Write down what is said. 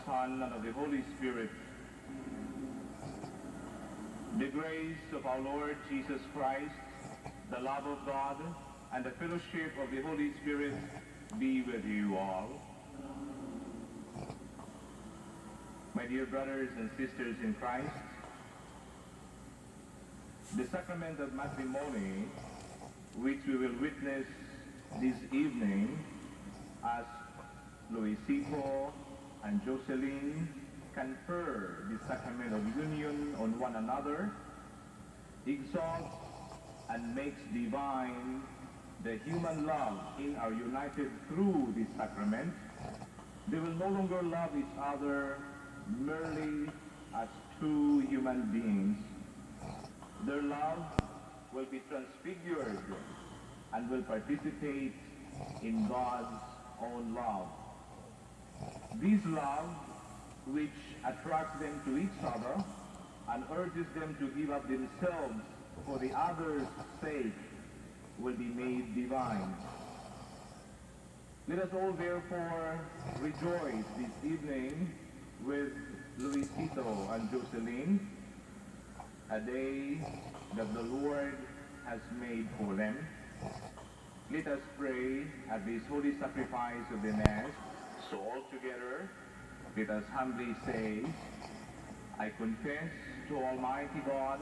Son, and of the Holy Spirit. The grace of our Lord Jesus Christ, the love of God, and the fellowship of the Holy Spirit be with you all. My dear brothers and sisters in Christ, the sacrament of matrimony, which we will witness this evening as Luisito and Jocelyn confer the sacrament of union on one another, exalts and makes divine the human love in our united through this sacrament. They will no longer love each other merely as two human beings. Their love will be transfigured and will participate in God's own love. This love, which attracts them to each other and urges them to give up themselves for the other's sake, will be made divine. Let us all therefore rejoice this evening with Luisito and Jocelyn, a day that the Lord has made for them. Let us pray at this holy sacrifice of the Mass. So all together, let us humbly say, I confess to Almighty God